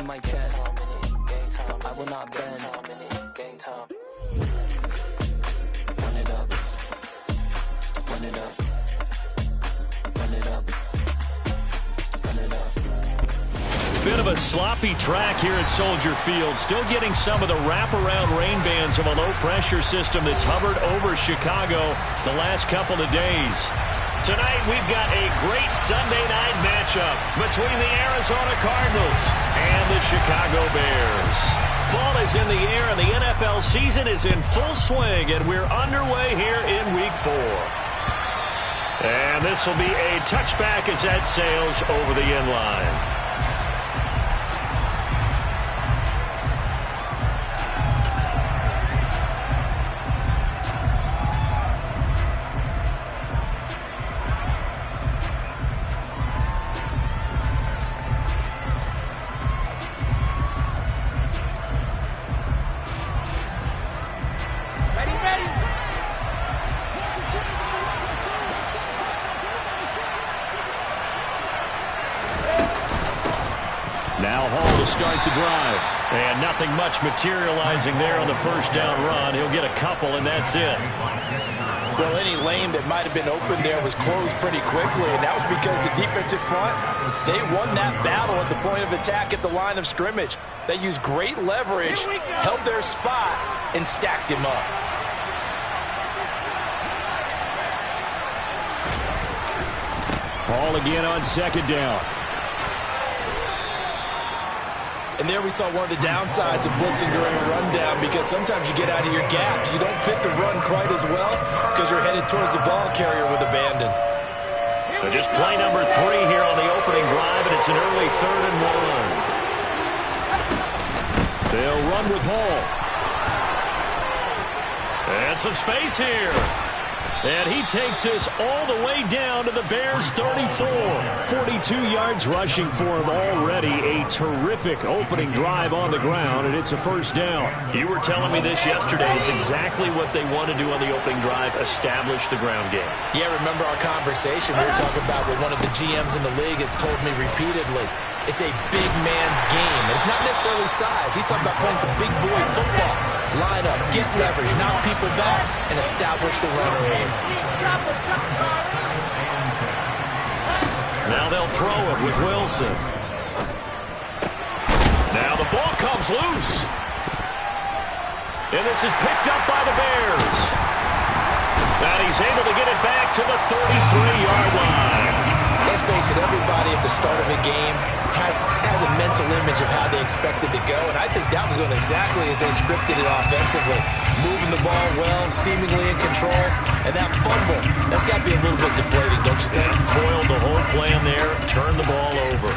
my chest. I will not bend. Run it up. Run it up. Run it up. Run it up. Bit of a sloppy track here at Soldier Field. Still getting some of the wraparound rain bands of a low-pressure system that's hovered over Chicago the last couple of days. Tonight, we've got a great Sunday night matchup between the Arizona Cardinals and the Chicago Bears. Fall is in the air, and the NFL season is in full swing, and we're underway here in Week 4. And this will be a touchback as that sails over the end line. Now Hall to start the drive. And nothing much materializing there on the first down run. He'll get a couple, and that's it. Well, any lane that might have been open there was closed pretty quickly, and that was because the defensive front, they won that battle at the point of attack at the line of scrimmage. They used great leverage, held their spot, and stacked him up. Hall again on second down. And there we saw one of the downsides of blitzing during a rundown, because sometimes you get out of your gaps. You don't fit the run quite as well because you're headed towards the ball carrier with abandon. So just play number 3 here on the opening drive, and it's an early 3rd and 1. They'll run with Hall. And some space here. And he takes this all the way down to the Bears' 34. 42 yards rushing for him already. A terrific opening drive on the ground, and it's a first down. You were telling me this yesterday is exactly what they want to do on the opening drive, establish the ground game. Yeah, remember our conversation we were talking about with one of the GMs in the league has told me repeatedly. It's a big man's game, and it's not necessarily size. He's talking about playing some big boy football. Line up, get leverage, knock people back, and establish the run early. Now they'll throw it with Wilson. Now the ball comes loose. And this is picked up by the Bears. And he's able to get it back to the 33-yard line. Let's face it, everybody at the start of a game has a mental image of how they expect it to go, and I think that was going exactly as they scripted it offensively. Moving the ball well, seemingly in control, and that fumble, that's got to be a little bit deflating, don't you think? Foiled the whole plan there, turned the ball over.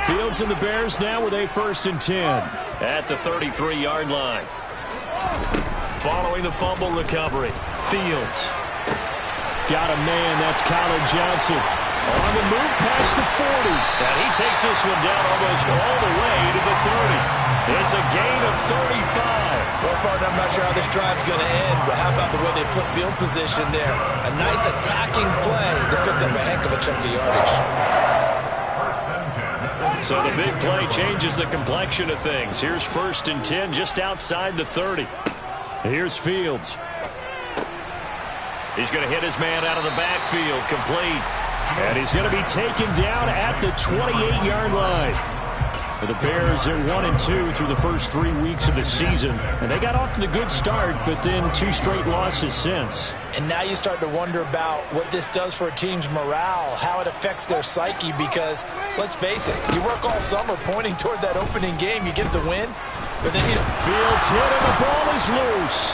Fields and the Bears now with a 1st and 10 at the 33-yard line. Following the fumble recovery, Fields got a man. That's Colin Johnson on the move past the 40. And he takes this one down almost all the way to the 30. It's a gain of 35. Well, partner, I'm not sure how this drive's going to end, but how about the way they flip field position there? A nice attacking play that picked up a heck of a chunk of yardage. So the big play changes the complexion of things. Here's 1st and 10 just outside the 30. Here's Fields. He's going to hit his man out of the backfield, complete. And he's going to be taken down at the 28-yard line. For the Bears, they're 1-2 through the first 3 weeks of the season. And they got off to the good start, but then 2 straight losses since. And now you start to wonder about what this does for a team's morale, how it affects their psyche, because, let's face it, you work all summer pointing toward that opening game, you get the win, but then you... Fields hit and the ball is loose.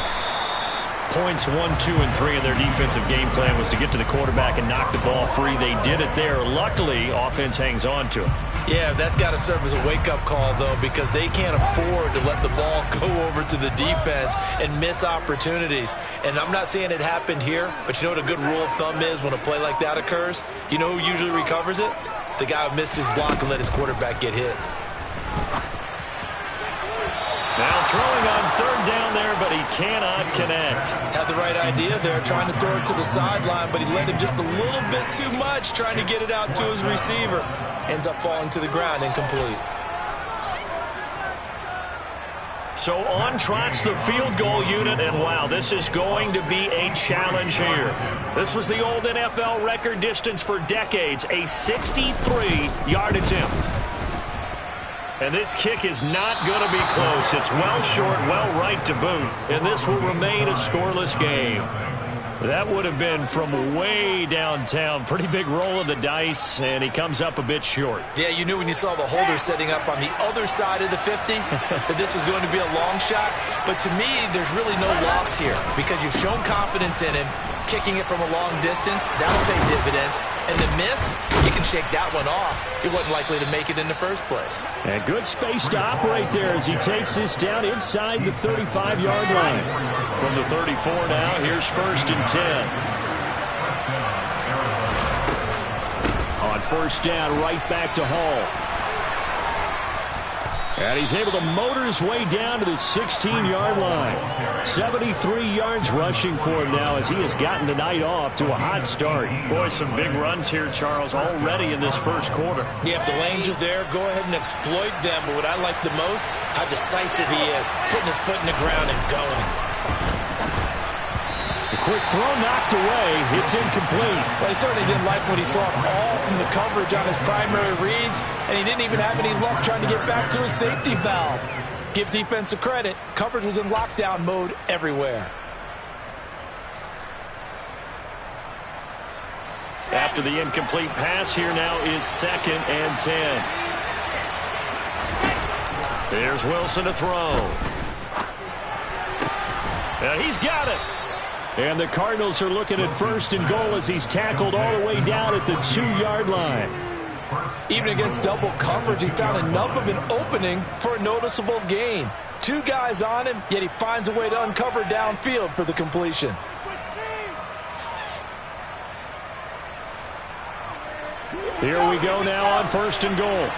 Points 1, 2, and 3 in their defensive game plan was to get to the quarterback and knock the ball free. They did it there. Luckily, offense hangs on to it. Yeah, that's got to serve as a wake-up call, though, because they can't afford to let the ball go over to the defense and miss opportunities. And I'm not saying it happened here, but you know what a good rule of thumb is when a play like that occurs? You know who usually recovers it? The guy who missed his block and let his quarterback get hit. Now throwing on 3rd down there, but but he cannot connect. Had the right idea there, trying to throw it to the sideline, but he led him just a little bit too much, trying to get it out to his receiver. Ends up falling to the ground, incomplete. So on trots the field goal unit, and wow, this is going to be a challenge here. This was the old NFL record distance for decades, a 63-yard attempt. And this kick is not going to be close. It's well short, well right to boot, and this will remain a scoreless game. That would have been from way downtown. Pretty big roll of the dice, and he comes up a bit short. Yeah, you knew when you saw the holder setting up on the other side of the 50 that this was going to be a long shot. But to me, there's really no loss here because you've shown confidence in him. Kicking it from a long distance, that'll pay dividends. And the miss, you can shake that one off. He wasn't likely to make it in the first place. And good space to operate there as he takes this down inside the 35-yard line. From the 34 now, here's 1st and 10. On 1st down, right back to Hall. And he's able to motor his way down to the 16-yard line. 73 yards rushing for him now as he has gotten the night off to a hot start. Boy, some big runs here, Charles, already in this first quarter. Yeah, if the lanes are there, go ahead and exploit them. But what I like the most, how decisive he is, putting his foot in the ground and going. The quick throw knocked away. It's incomplete. Well, he certainly didn't like what he saw all from the coverage on his primary reads, and he didn't even have any luck trying to get back to his safety valve. Give defense a credit. Coverage was in lockdown mode everywhere. After the incomplete pass, here now is 2nd and 10. There's Wilson to throw. And he's got it. And the Cardinals are looking at 1st and goal as he's tackled all the way down at the 2-yard line. Even against double coverage, he found enough of an opening for a noticeable gain. 2 guys on him, yet he finds a way to uncover downfield for the completion. Here we go now on 1st and goal.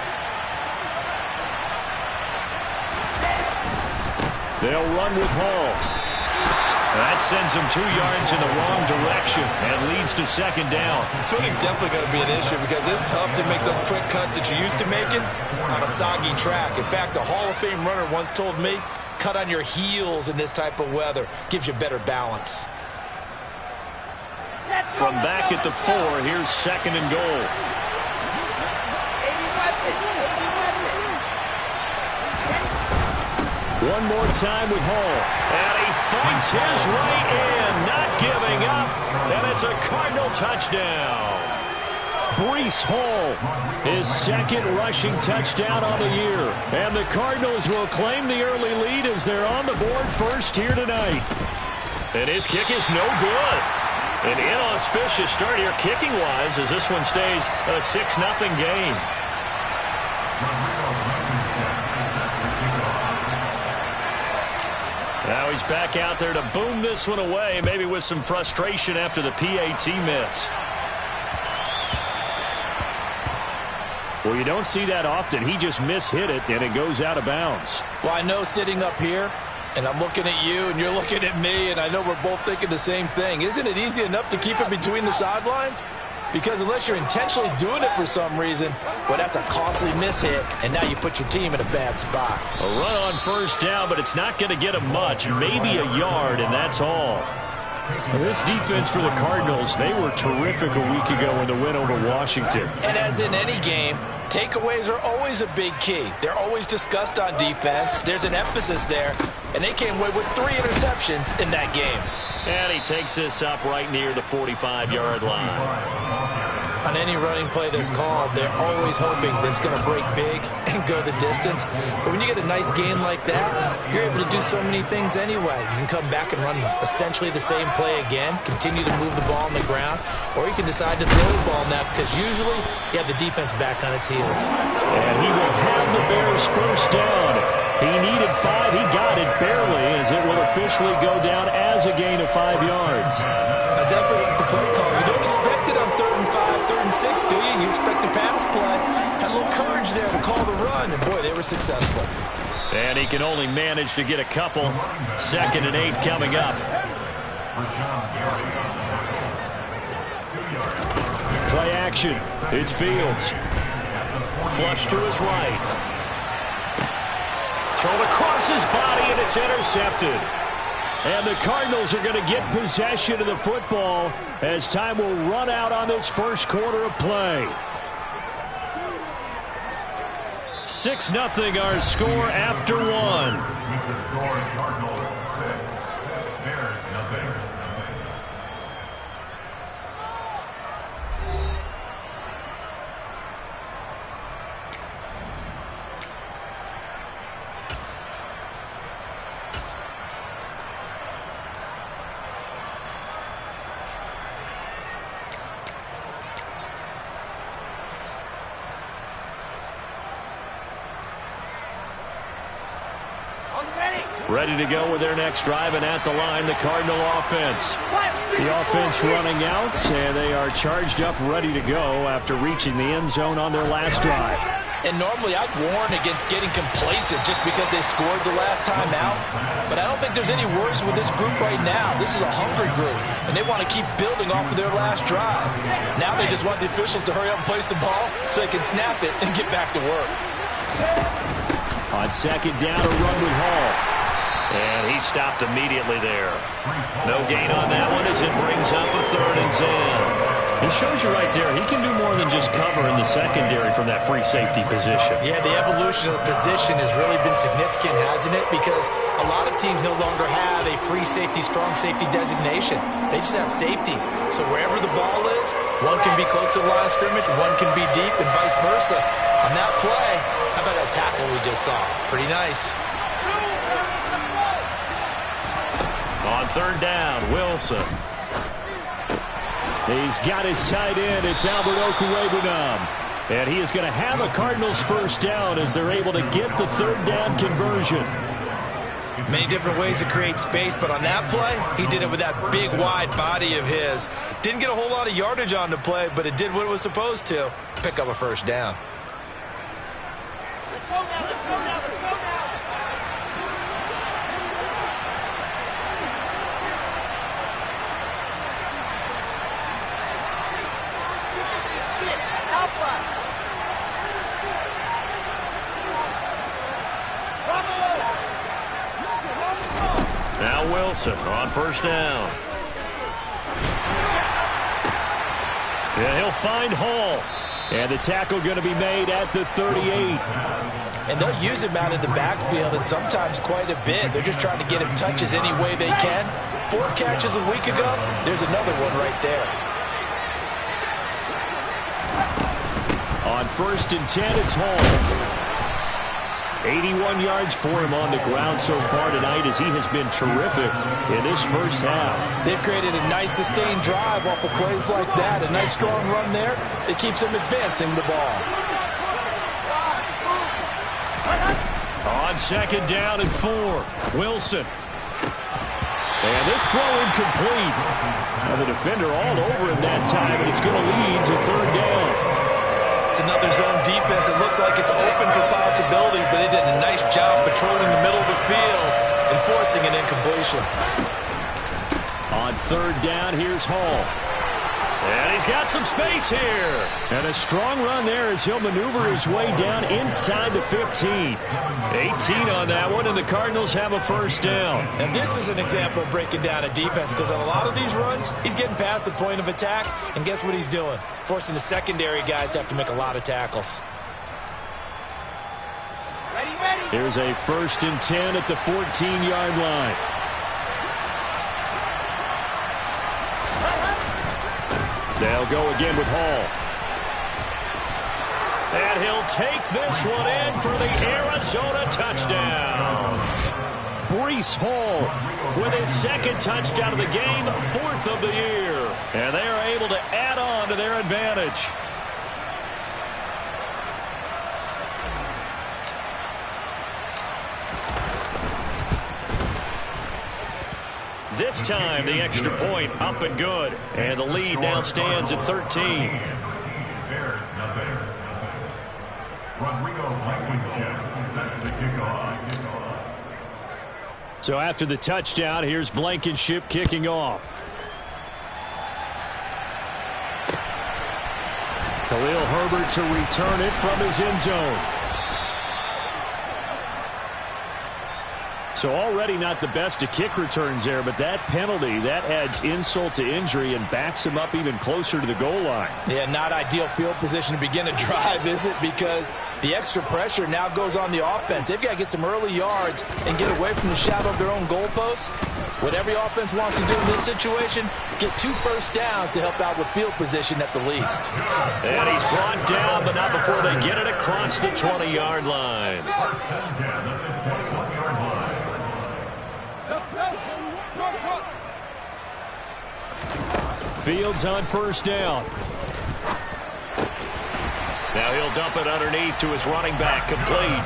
They'll run with Hall. That sends him 2 yards in the wrong direction and leads to 2nd down. Footing's definitely going to be an issue because it's tough to make those quick cuts that you're used to making on a soggy track. In fact, a Hall of Fame runner once told me, cut on your heels in this type of weather. Gives you better balance. From back at the 4, here's 2nd and goal. One more time with Hall. And he fights his way in, not giving up. And it's a Cardinal touchdown. Breece Hall, his 2nd rushing touchdown on the year. And the Cardinals will claim the early lead as they're on the board first here tonight. And his kick is no good. An inauspicious start here kicking-wise as this one stays a 6-0 game. Now he's back out there to boom this one away, maybe with some frustration after the PAT miss. Well, you don't see that often. He just mishit it, and it goes out of bounds. Well, I know sitting up here, and I'm looking at you, and you're looking at me, and I know we're both thinking the same thing. Isn't it easy enough to keep it between the sidelines? Because unless you're intentionally doing it for some reason, well, that's a costly mishit, and now you put your team in a bad spot. A run on 1st down, but it's not going to get him much, maybe a yard, and that's all. And this defense for the Cardinals, they were terrific a week ago in the win over Washington. And as in any game, takeaways are always a big key. They're always discussed on defense. There's an emphasis there, and they came away with 3 interceptions in that game. And he takes this up right near the 45-yard line. On any running play that's called, they're always hoping that it's going to break big and go the distance. But when you get a nice gain like that, you're able to do so many things anyway. You can come back and run essentially the same play again, continue to move the ball on the ground, or you can decide to throw the ball now because usually you have the defense back on its heels. And he will have the Bears 1st down. He needed 5. He got it barely as it will officially go down as a gain of 5 yards. I definitely like the play call. You don't expect it on 3rd and 5, 3rd and 6, do you? You expect a pass play. Had a little courage there to call the run, and boy, they were successful. And he can only manage to get a couple. 2nd and 8 coming up. Play action. It's Fields. Flush to his right. Thrown across his body, and it's intercepted. And the Cardinals are going to get possession of the football as time will run out on this first quarter of play. 6-0 our score after 1. Ready to go with their next drive, and at the line, the Cardinal offense. The offense running out, and they are charged up, ready to go after reaching the end zone on their last drive. And normally I'd warn against getting complacent just because they scored the last time out. But I don't think there's any worries with this group right now. This is a hungry group, and they want to keep building off of their last drive. Now they just want the officials to hurry up and place the ball so they can snap it and get back to work. On 2nd down, a run with Hall. And he stopped immediately there. No gain on that one as it brings up a 3rd and 10. He shows you right there, he can do more than just cover in the secondary from that free safety position. Yeah, the evolution of the position has really been significant, hasn't it? Because a lot of teams no longer have a free safety, strong safety designation. They just have safeties. So wherever the ball is, one can be close to the line of scrimmage, one can be deep, and vice versa. On that play, how about that tackle we just saw? Pretty nice. On 3rd down, Wilson. He's got his tight end. It's Albert Okwuegbunam. And he is going to have a Cardinals first down as they're able to get the 3rd down conversion. Many different ways to create space, but on that play, he did it with that big, wide body of his. Didn't get a whole lot of yardage on the play, but it did what it was supposed to. Pick up a first down. Let's go now, let's go now, let's go now. Now Wilson on 1st down. And he'll find Hall. And the tackle going to be made at the 38. And they'll use him out in the backfield, and sometimes quite a bit. They're just trying to get him touches any way they can. 4 catches a week ago. There's another one right there. On 1st and 10, it's Hall. 81 yards for him on the ground so far tonight as he has been terrific in this first half. They've created a nice sustained drive off of plays like that. A nice strong run there. It keeps them advancing the ball. On 2nd down and 4, Wilson. And this throw incomplete. And the defender all over him that time, and it's going to lead to 3rd down. It's another zone defense. It looks like it's open for possibilities, but they did a nice job patrolling the middle of the field and forcing an incompletion. On 3rd down, here's Hall. And he's got some space here. And a strong run there as he'll maneuver his way down inside the 15. 18 on that one, and the Cardinals have a first down. And this is an example of breaking down a defense, because on a lot of these runs, he's getting past the point of attack, and guess what he's doing? Forcing the secondary guys to have to make a lot of tackles. Ready, ready. Here's a 1st and 10 at the 14-yard line. They'll go again with Hall. And he'll take this one in for the Arizona touchdown. Breece Hall with his 2nd touchdown of the game, 4th of the year. And they are able to add on to their advantage. This time, the extra point up and good. And the lead now stands at 13. Rodrigo Blankenship set to kick off. So after the touchdown, here's Blankenship kicking off. Khalil Herbert to return it from his end zone. So already not the best of kick returns there, but that penalty, that adds insult to injury and backs him up even closer to the goal line. Yeah, not ideal field position to begin a drive, is it? Because the extra pressure now goes on the offense. They've got to get some early yards and get away from the shadow of their own goalposts. What every offense wants to do in this situation, get 2 first downs to help out with field position at the least. And he's brought down, but not before they get it across the 20-yard line. Fields on first down. Now he'll dump it underneath to his running back, complete.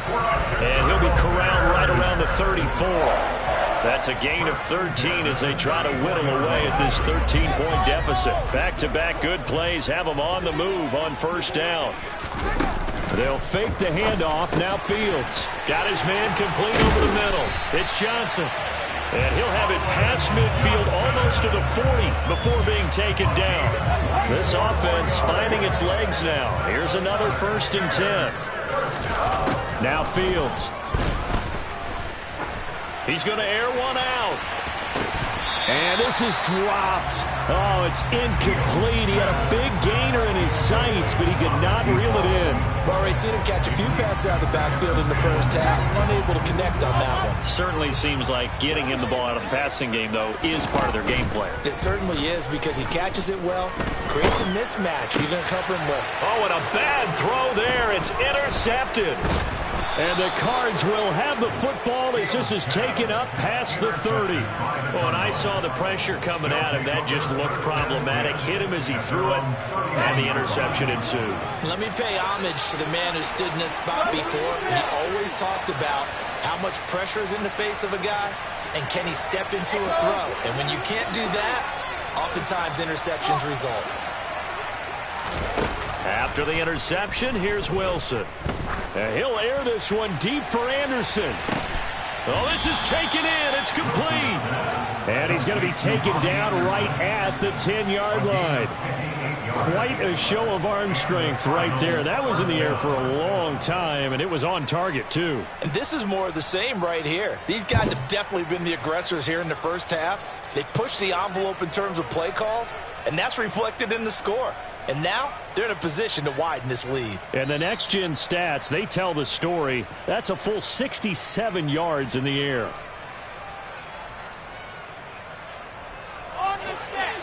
And he'll be corralled right around the 34. That's a gain of 13 as they try to whittle away at this 13-point deficit. Back-to-back good plays have them on the move on first down. They'll fake the handoff. Now Fields got his man complete over the middle. It's Johnson. And he'll have it past midfield almost to the 40 before being taken down. This offense finding its legs now. Here's another 1st and 10. Now Fields. He's going to air one out. And this is dropped. Oh, it's incomplete. He had a big gainer in his sights, but he could not reel it in. Well, Ray, seen him catch a few passes out of the backfield in the first half. Unable to connect on that one. Certainly seems like getting him the ball out of the passing game, though, is part of their game plan. It certainly is because he catches it well, creates a mismatch. You're going to cover him well. Oh, and a bad throw there. It's intercepted. And the Cards will have the football as this is taken up past the 30. Well, when I saw the pressure coming at him, that just looked problematic. Hit him as he threw it, and the interception ensued. Let me pay homage to the man who stood in this spot before. He always talked about how much pressure is in the face of a guy, and can he step into a throw. And when you can't do that, oftentimes interceptions result. After the interception, here's Wilson. He'll air this one deep for Anderson. Oh, this is taken in. It's complete. And he's going to be taken down right at the 10-yard line. Quite a show of arm strength right there. That was in the air for a long time, and it was on target, too. And this is more of the same right here. These guys have definitely been the aggressors here in the first half. They pushed the envelope in terms of play calls, and that's reflected in the score. And now they're in a position to widen this lead. And the next-gen stats, they tell the story. That's a full 67 yards in the air. On the set.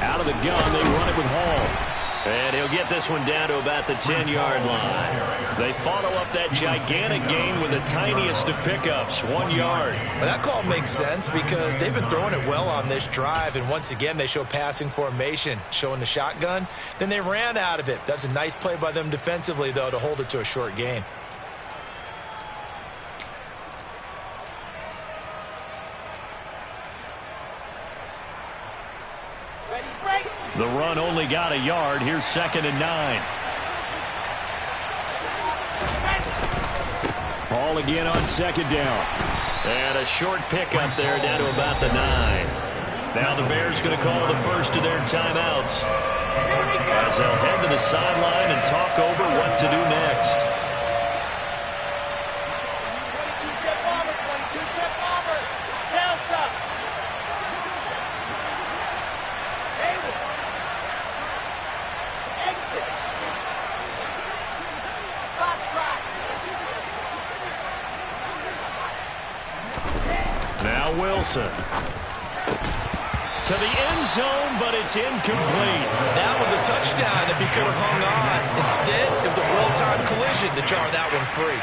Out of the gun, they run it with Hall. And he'll get this one down to about the 10-yard line. They follow up that gigantic gain with the tiniest of pickups, 1 yard. Well, that call makes sense because they've been throwing it well on this drive, and once again they show passing formation, showing the shotgun. Then they ran out of it. That's a nice play by them defensively, though, to hold it to a short gain. Ready, break. The run only got a yard. Here's 2nd and 9. Ball again on 2nd down. And a short pickup there down to about the 9. Now the Bears going to call the first of their timeouts as they'll head to the sideline and talk over what to do next. 22-jet bomber, 22-jet bomber. Delta. Hayward. Exit. Foxtrot. Now Wilson. To the end zone, but it's incomplete. That was a touchdown if he could have hung on. Instead, it was a well-timed collision to jar that one free.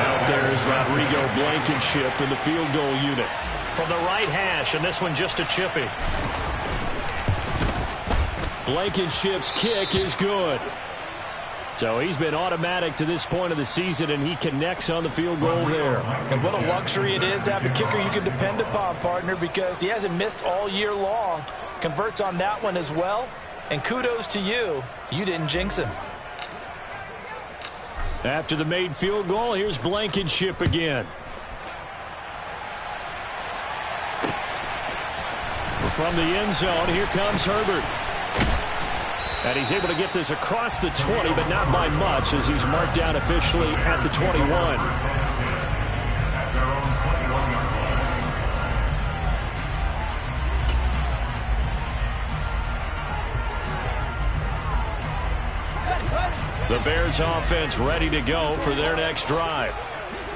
Out there is Rodrigo Blankenship in the field goal unit. From the right hash, and this one just a chippy. Blankenship's kick is good. So he's been automatic to this point of the season, and he connects on the field goal there. And what a luxury it is to have a kicker you can depend upon, partner, because he hasn't missed all year long. Converts on that one as well. And kudos to you. You didn't jinx him. After the made field goal, here's Blankenship again. From the end zone, here comes Herbert. And he's able to get this across the 20, but not by much, as he's marked down officially at the 21. The Bears offense ready to go for their next drive.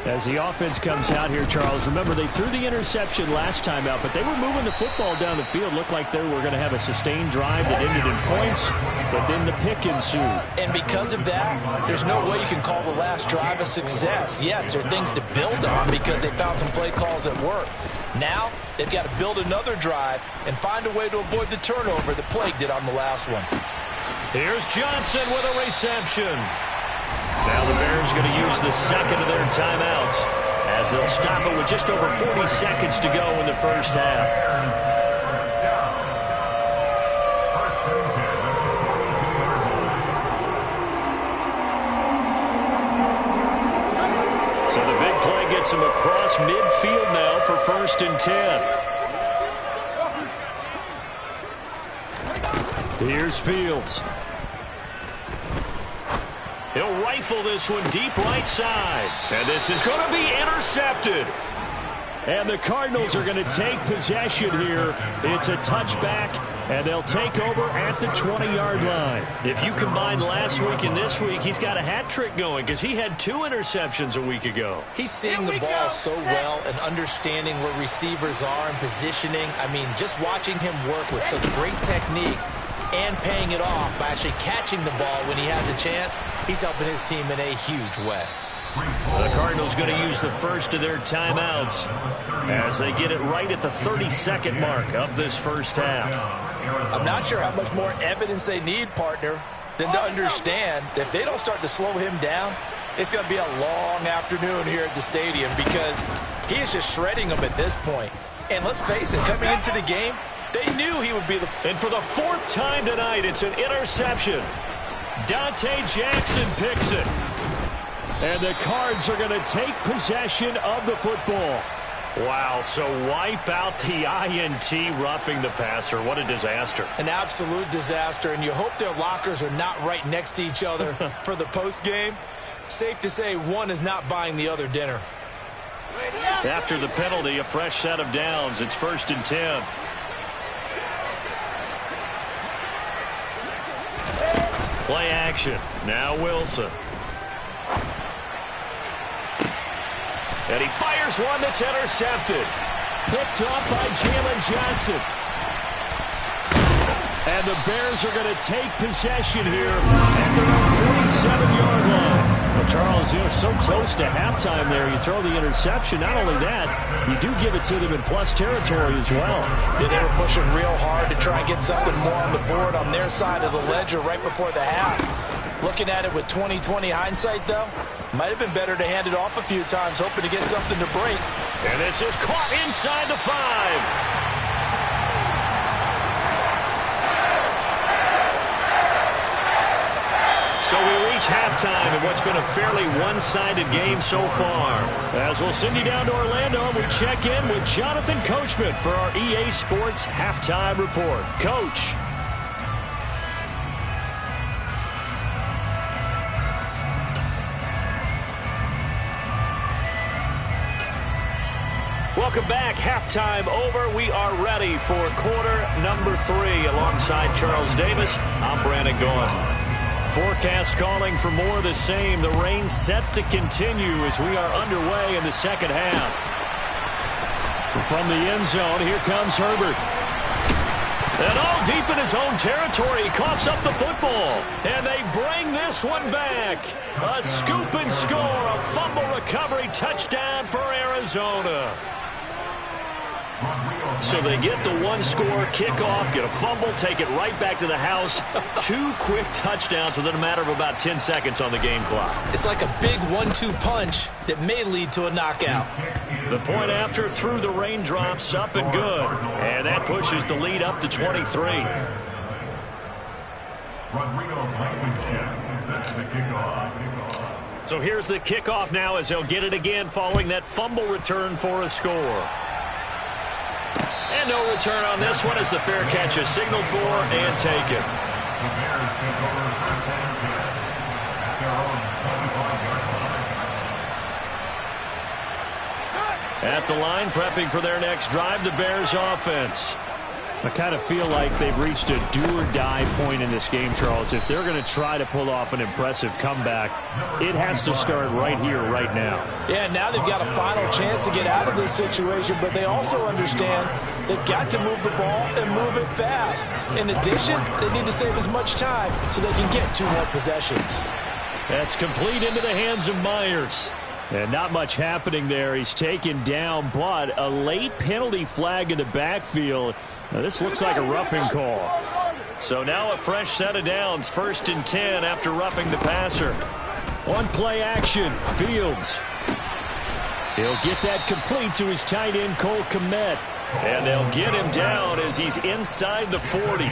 As the offense comes out here, Charles, remember they threw the interception last time out, but they were moving the football down the field. Looked like they were going to have a sustained drive that ended in points, but then the pick ensued. And because of that, there's no way you can call the last drive a success. Yes, there are things to build on because they found some play calls that work. Now, they've got to build another drive and find a way to avoid the turnover that plagued it on the last one. Here's Johnson with a reception. Now the Bears going to use the second of their timeouts as they'll stop it with just over 40 seconds to go in the first half. So the big play gets him across midfield now for 1st and 10. Here's Fields. He'll rifle this one deep right side. And this is going to be intercepted. And the Cardinals are going to take possession here. It's a touchback, and they'll take over at the 20-yard line. If you combine last week and this week, he's got a hat trick going because he had 2 interceptions a week ago. He's seeing the ball so well and understanding where receivers are and positioning. I mean, just watching him work with such great technique and paying it off by actually catching the ball when he has a chance, he's helping his team in a huge way. The Cardinals going to use the first of their timeouts as they get it right at the 32nd mark of this first half. I'm not sure how much more evidence they need, partner, than to understand that if they don't start to slow him down, it's going to be a long afternoon here at the stadium because he is just shredding them at this point. And let's face it, coming into the game, they knew he would be the... And for the 4th time tonight, it's an interception. Dante Jackson picks it. And the Cards are going to take possession of the football. Wow, so wipe out the INT, roughing the passer. What a disaster. An absolute disaster, and you hope their lockers are not right next to each other for the postgame. Safe to say one is not buying the other dinner. After the penalty, a fresh set of downs. It's 1st and 10. Play action. Now Wilson. And he fires one that's intercepted. Picked off by Jalen Johnson. And the Bears are going to take possession here at their own 47-yard line. Well, Charles, you're so close to halftime there. You throw the interception. Not only that, you do give it to them in plus territory as well. Yeah, they were pushing real hard to try and get something more on the board on their side of the ledger right before the half. Looking at it with 20/20 hindsight, though, might have been better to hand it off a few times, hoping to get something to break. And this is caught inside the 5. So we reach halftime in what's been a fairly one-sided game so far. As we'll send you down to Orlando, we check in with Jonathan Coachman for our EA Sports Halftime Report. Coach. Welcome back. Halftime over. We are ready for quarter number 3. Alongside Charles Davis, I'm Brandon Gaudin. Forecast calling for more of the same. The rain set to continue as we are underway in the second half. From the end zone, here comes Herbert. And all deep in his own territory, he coughs up the football. And they bring this one back. A scoop and score, a fumble recovery touchdown for Arizona. So they get the one-score kickoff, get a fumble, take it right back to the house. 2 quick touchdowns within a matter of about 10 seconds on the game clock. It's like a big 1-2 punch that may lead to a knockout. The point after through the raindrops, up and good. And that pushes the lead up to 23. So here's the kickoff now as they'll get it again following that fumble return for a score. And no return on this one as the fair catch is signaled for and taken. At the line, prepping for their next drive, the Bears offense. I kind of feel like they've reached a do-or-die point in this game, Charles. If they're going to try to pull off an impressive comeback, it has to start right here, right now. Yeah, now they've got a final chance to get out of this situation, but they also understand they've got to move the ball and move it fast. In addition, they need to save as much time so they can get 2 more possessions. That's complete into the hands of Myers. And not much happening there. He's taken down, but a late penalty flag in the backfield. Now, this looks like a roughing call. So now a fresh set of downs. 1st and 10 after roughing the passer. On play action, Fields. He'll get that complete to his tight end, Cole Kmet. And they'll get him down as he's inside the 40.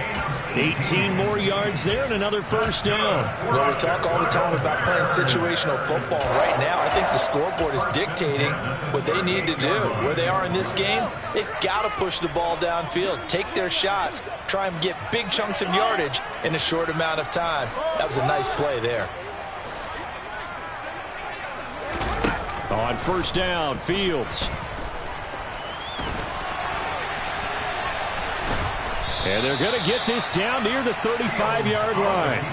18 more yards there and another first down. Well, we talk all the time about playing situational football. Right now, I think the scoreboard is dictating what they need to do. Where they are in this game, they've got to push the ball downfield, take their shots, try and get big chunks of yardage in a short amount of time. That was a nice play there. On first down, Fields. And they're going to get this down near the 35-yard line.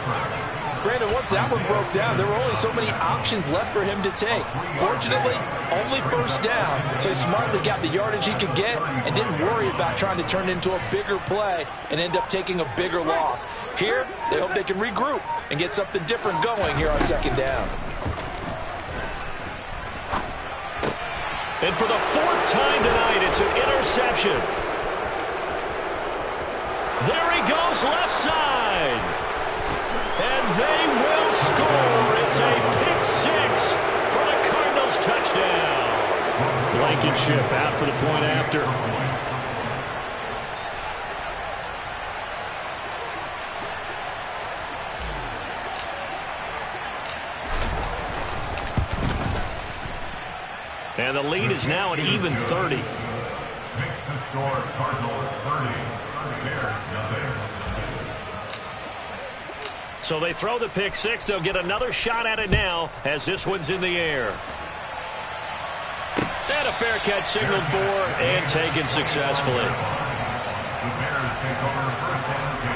Brandon, once that one broke down, there were only so many options left for him to take. Fortunately, only first down, so he smartly got the yardage he could get and didn't worry about trying to turn it into a bigger play and end up taking a bigger loss. Here, they hope they can regroup and get something different going here on 2nd down. And for the 4th time tonight, it's an interception. There he goes left side. And they will score. It's a pick 6 for the Cardinals touchdown. Blankenship out for the point after. And the lead is now an even 30. Makes the score Cardinals 30. Bears nothing. So they throw the pick 6. They'll get another shot at it now as this one's in the air. And a fair catch signaled for and taken successfully. The Bears take over 1st and 10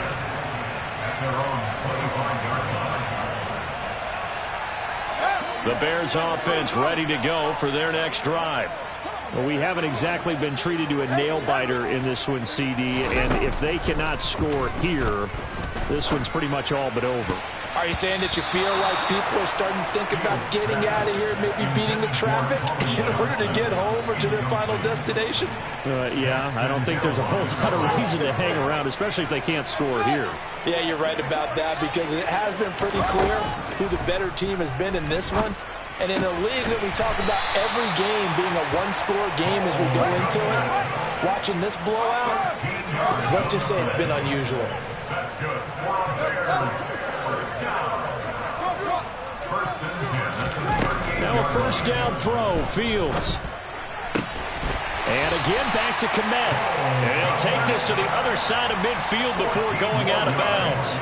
at their own 25-yard line. The Bears offense ready to go for their next drive. Well, we haven't exactly been treated to a nail-biter in this one, CD, and if they cannot score here, this one's pretty much all but over. Are you saying that you feel like people are starting to think about getting out of here, maybe beating the traffic in order to get home or to their final destination? Yeah, I don't think there's a whole lot of reason to hang around, especially if they can't score here. Yeah, you're right about that because it has been pretty clear who the better team has been in this one. And in a league that we talk about every game being a one-score game as we go into it, watching this blowout, let's just say it's been unusual. That's good. 4 on Bears. First down. 1st and 10. Now a first down throw, Fields. And again back to Kmet. And he'll take this to the other side of midfield before going out of bounds.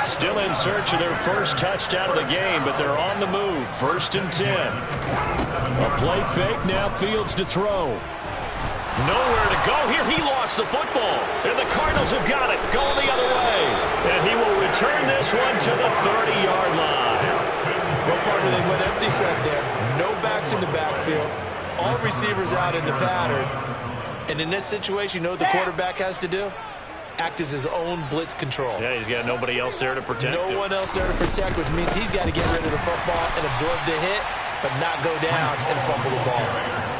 Still in search of their first touchdown of the game, but they're on the move. 1st and 10. A play fake, now Fields to throw. Nowhere to go here. He lost the football. And the Cardinals have got it. Going the other way. And he will return this one to the 30-yard line. What part of they went empty set there? No backs in the backfield. All receivers out in the pattern. And in this situation, you know what the quarterback has to do? Act as his own blitz control. Yeah, he's got nobody else there to protect him. No one else there to protect, which means he's got to get rid of the football and absorb the hit, but not go down and fumble the ball.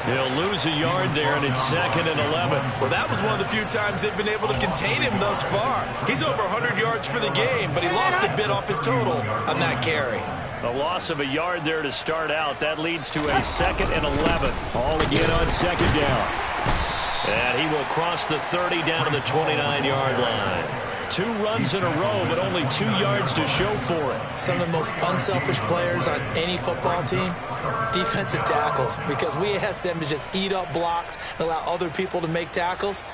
He'll lose a yard there, and it's 2nd and 11. Well, that was one of the few times they've been able to contain him thus far. He's over 100 yards for the game, but he lost a bit off his total on that carry. A loss of a yard there to start out. That leads to a 2nd and 11. All again on 2nd down. And he will cross the 30 down to the 29-yard line. 2 runs in a row, but only 2 yards to show for it. Some of the most unselfish players on any football team, defensive tackles, because we ask them to just eat up blocks and allow other people to make tackles.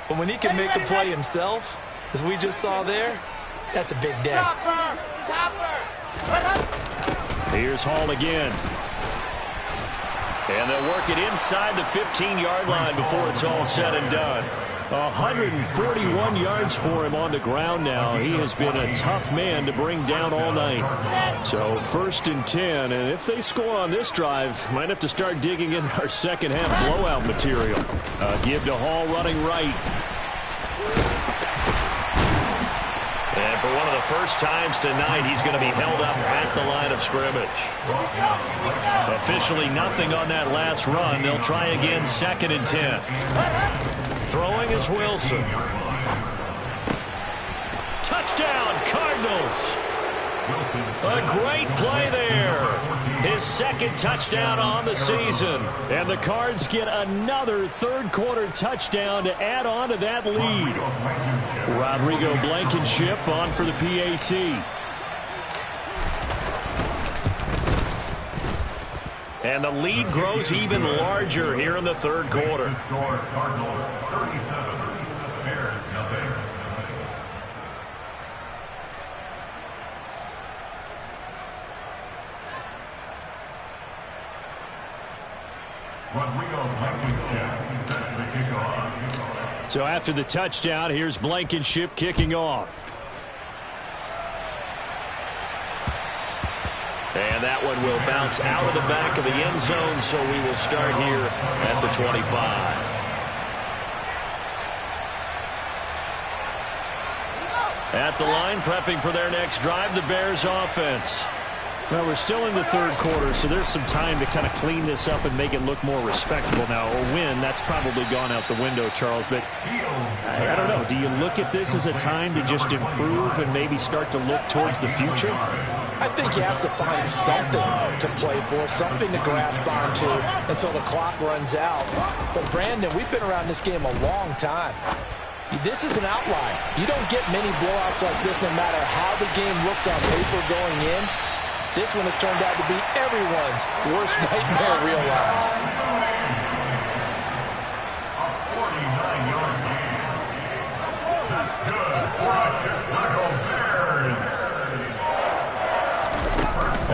But when he can make a play himself, as we just saw there, that's a big day. Here's Hall again. And they'll work it inside the 15-yard line before it's all said and done. 141 yards for him on the ground now. He has been a tough man to bring down all night. So 1st and 10, and if they score on this drive, might have to start digging in our second half blowout material. Give to Hall running right. And for one of the first times tonight, he's going to be held up at the line of scrimmage. Officially nothing on that last run. They'll try again 2nd and 10. Throwing is Wilson. Touchdown, Cardinals. A great play there. His 2nd touchdown on the season. And the Cards get another 3rd-quarter touchdown to add on to that lead. Rodrigo Blankenship on for the PAT. And the lead grows even larger here in the 3rd quarter. Cardinals 37, Bears nothing. Rodrigo Blankenship set to kick off. So after the touchdown, here's Blankenship kicking off. And that one will bounce out of the back of the end zone, so we will start here at the 25. At the line, prepping for their next drive, the Bears offense. Well, we're still in the 3rd quarter, so there's some time to kind of clean this up and make it look more respectable now. A win, that's probably gone out the window, Charles. But I don't know. Do you look at this as a time to just improve and maybe start to look towards the future? I think you have to find something to play for, something to grasp onto until the clock runs out. But, Brandon, we've been around this game a long time. This is an outlier. You don't get many blowouts like this no matter how the game looks on paper going in. This one has turned out to be everyone's worst nightmare realized. A 49-yard gain. That's good for the Chicago Bears.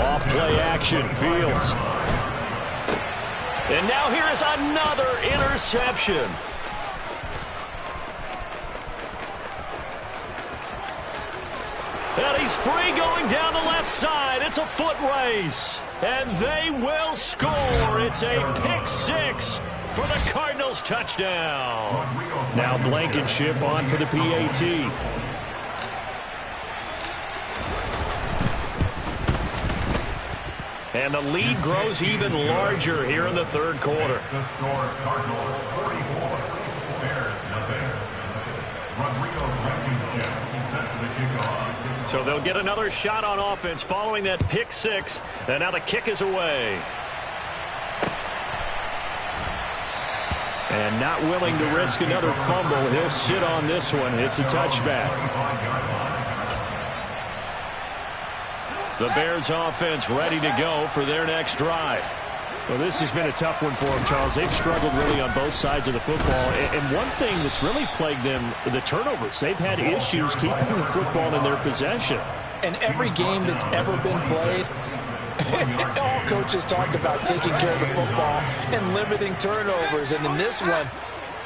Off play action, Fields. And now here is another interception. And he's free going down the left side. It's a foot race. And they will score. It's a pick-6 for the Cardinals touchdown. Now Blankenship on for the PAT. And the lead grows even larger here in the 3rd quarter. The score, Cardinals 44, Bears nothing. Rodrigo Blankenship set to kick off. So they'll get another shot on offense following that pick-6. And now the kick is away. And not willing to risk another fumble. He'll sit on this one. It's a touchback. The Bears offense ready to go for their next drive. Well, this has been a tough one for them, Charles. They've struggled really on both sides of the football. And one thing that's really plagued them, the turnovers. They've had issues keeping the football in their possession. And every game that's ever been played, all coaches talk about taking care of the football and limiting turnovers. And in this one,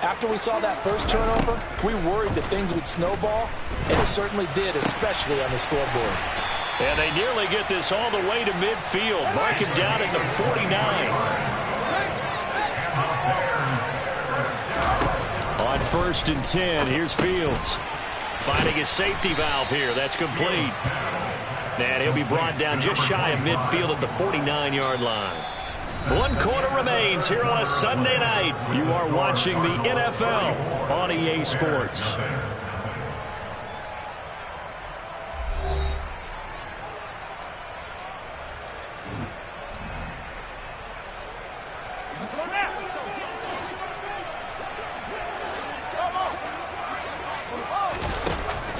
after we saw that first turnover, we worried that things would snowball, and it certainly did, especially on the scoreboard. And they nearly get this all the way to midfield. Mark it down at the 49. On 1st and 10, here's Fields. Finding his safety valve here. That's complete. And he'll be brought down just shy of midfield at the 49-yard line. 1 quarter remains here on a Sunday night. You are watching the NFL on EA Sports.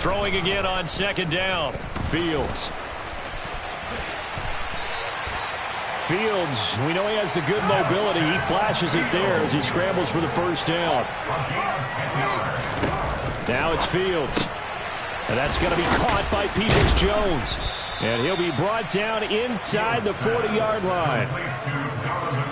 Throwing again on second down. Fields. Fields, we know he has the good mobility. He flashes it there as he scrambles for the first down. Now it's Fields. And that's going to be caught by Peoples-Jones. And he'll be brought down inside the 40-yard line.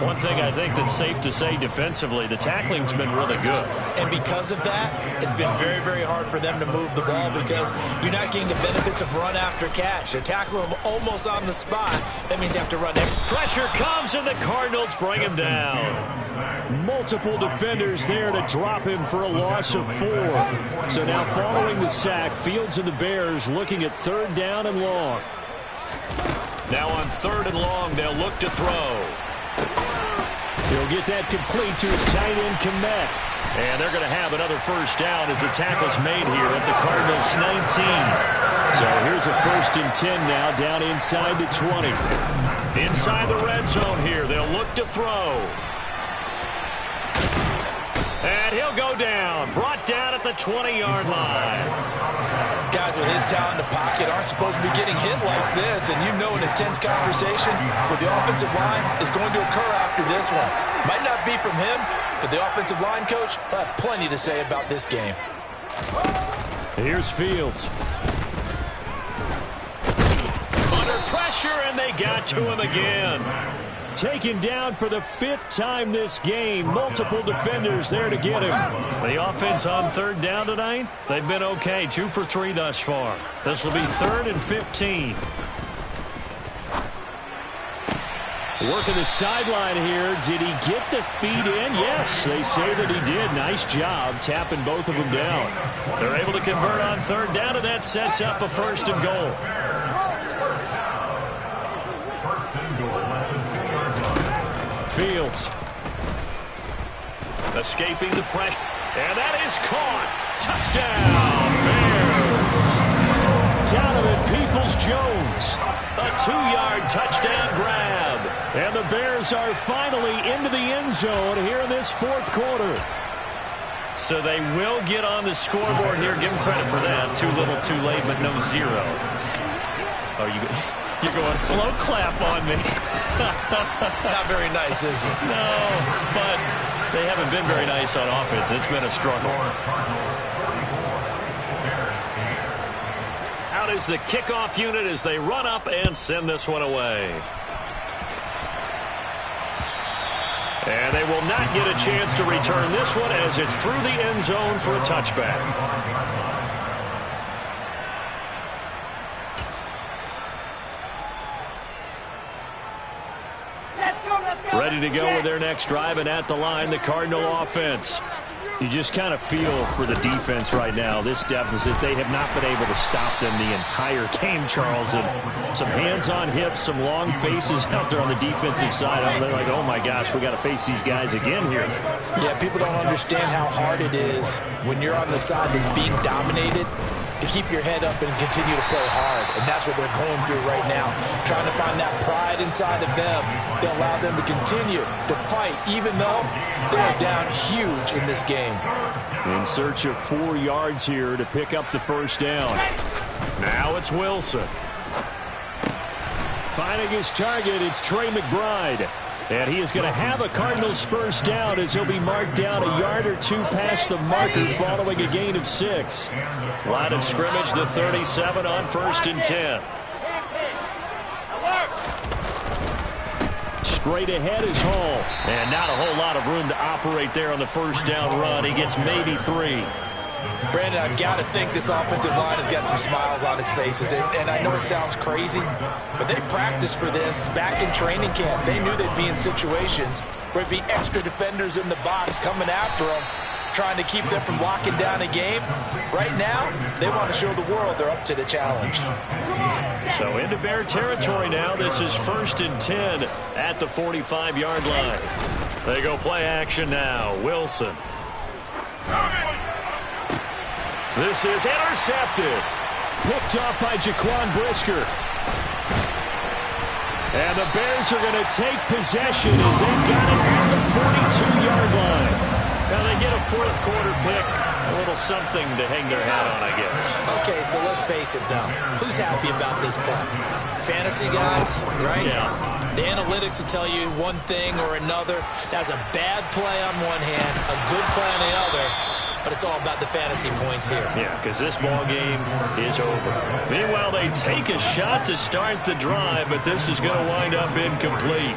One thing I think that's safe to say defensively, the tackling's been really good. And because of that, it's been very, very hard for them to move the ball because you're not getting the benefits of run after catch. They tackle him almost on the spot. That means you have to run next. Pressure comes, and the Cardinals bring him down. Multiple defenders there to drop him for a loss of 4. So now following the sack, Fields and the Bears looking at third down and long. Now on third and long, they'll look to throw. He'll get that complete to his tight end, Kmet. And they're going to have another first down as the tackle's made here at the Cardinals' 19. So here's a 1st and 10 now, down inside the 20. Inside the red zone here, they'll look to throw. And he'll go down, brought down at the 20-yard line. Guys with his talent in the pocket aren't supposed to be getting hit like this, and you know an intense conversation with the offensive line is going to occur after this one. Might not be from him, but the offensive line coach will have plenty to say about this game. Here's Fields. Under pressure, and they got to him again. Taken down for the 5th time this game. Multiple defenders there to get him. The offense on third down tonight, they've been okay. 2 for 3 thus far. This will be 3rd and 15. Working the sideline here. Did he get the feet in? Yes, they say that he did. Nice job tapping both of them down. They're able to convert on third down, and that sets up a 1st and goal. Fields. Escaping the pressure. And that is caught. Touchdown, Bears. Donovan Peoples-Jones. A 2-yard touchdown grab. And the Bears are finally into the end zone here in this 4th quarter. So they will get on the scoreboard here. Give them credit for that. Too little, too late, but no 0. Oh, you're going slow clap on me. Not very nice, is it? No, but they haven't been very nice on offense. It's been a struggle. Out is the kickoff unit as they run up and send this one away. And they will not get a chance to return this one as it's through the end zone for a touchback. Ready to go with their next drive, and at the line, the Cardinal offense. You just kind of feel for the defense right now. This deficit, they have not been able to stop them the entire game, Charles. And some hands on hips, some long faces out there on the defensive side. They're like, oh, my gosh, we got to face these guys again here. Yeah, people don't understand how hard it is when you're on the side that's being dominated to keep your head up and continue to play hard. And that's what they're going through right now, trying to find that pride inside of them to allow them to continue to fight, even though they're down huge in this game. In search of 4 yards here to pick up the first down. Now it's Wilson. Finding his target, it's Trey McBride. And he is going to have a Cardinals first down as he'll be marked down a yard or 2 past the marker following a gain of 6. Line of scrimmage, the 37 on 1st and 10. Straight ahead is Hall. And not a whole lot of room to operate there on the first down run. He gets maybe 3. Brandon, I've got to think this offensive line has got some smiles on its faces. And I know it sounds crazy, but they practiced for this back in training camp. They knew they'd be in situations where there'd be extra defenders in the box coming after them, trying to keep them from locking down a game. Right now, they want to show the world they're up to the challenge. So into Bear territory now. This is 1st and 10 at the 45-yard line. They go play action now. Wilson. This is intercepted. Picked off by Jaquan Brisker. And the Bears are going to take possession as they've got it at the 42-yard line. Now they get a 4th quarter pick. A little something to hang their hat on, I guess. Okay, so let's face it, though. Who's happy about this play? Fantasy guys, right? Yeah. The analytics will tell you one thing or another. That's a bad play on one hand, a good play on the other, but it's all about the fantasy points here. Yeah, because this ball game is over. Meanwhile, they take a shot to start the drive, but this is going to wind up incomplete.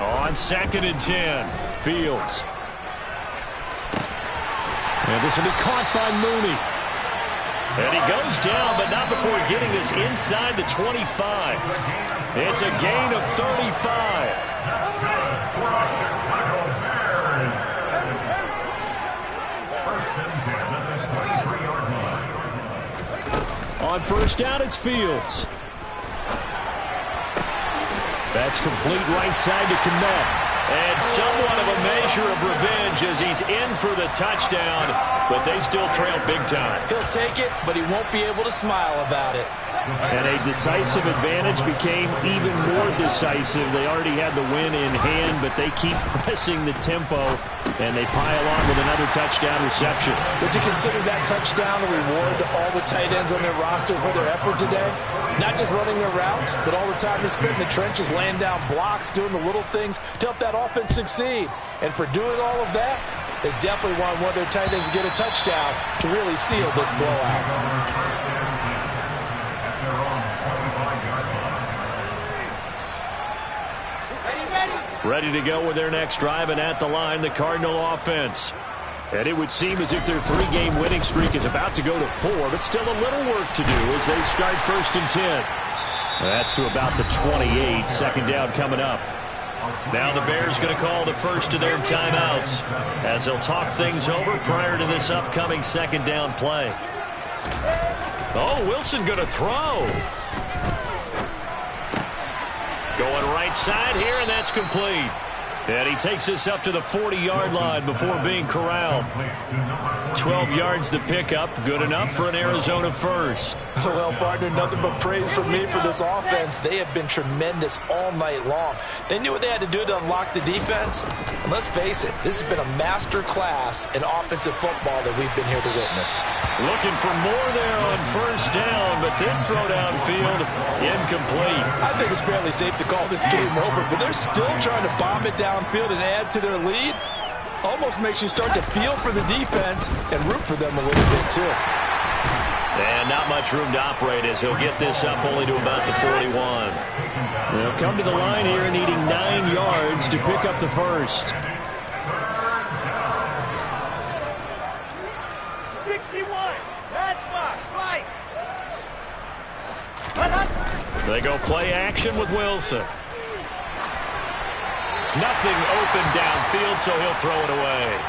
On 2nd and 10, Fields. And this will be caught by Mooney. And he goes down, but not before getting this inside the 25. It's a gain of 35. On 1st down, it's Fields. That's complete right side to Kmet. And somewhat of a measure of revenge as he's in for the touchdown, but they still trail big time. He'll take it, but he won't be able to smile about it. And a decisive advantage became even more decisive. They already had the win in hand, but they keep pressing the tempo, and they pile on with another touchdown reception. Would you consider that touchdown a reward to all the tight ends on their roster for their effort today? Not just running their routes, but all the time they spent in the trenches, laying down blocks, doing the little things to help that offense succeed. And for doing all of that, they definitely want one of their tight ends to get a touchdown to really seal this blowout. Ready to go with their next drive, and at the line, the Cardinal offense. And it would seem as if their 3-game winning streak is about to go to 4, but still a little work to do as they start 1st and 10. That's to about the 28. 2nd down coming up. Now the Bears going to call the first of their timeouts as they'll talk things over prior to this upcoming 2nd down play. Oh, Wilson going to throw. Going right side here, and that's complete. And he takes this up to the 40-yard line before being corralled. 12 yards the pickup, good enough for an Arizona first. Well, partner, nothing but praise from me for this offense. They have been tremendous all night long. They knew what they had to do to unlock the defense. And let's face it, this has been a master class in offensive football that we've been here to witness. Looking for more there on 1st down, but this throw downfield incomplete. I think it's fairly safe to call this game over, but they're still trying to bomb it downfield and add to their lead. Almost makes you start to feel for the defense and root for them a little bit, too. And not much room to operate as he'll get this up only to about the 41. They'll come to the line here needing 9 yards to pick up the first. 61. Matchbox. Right. They go play action with Wilson. Nothing open downfield, so he'll throw it away.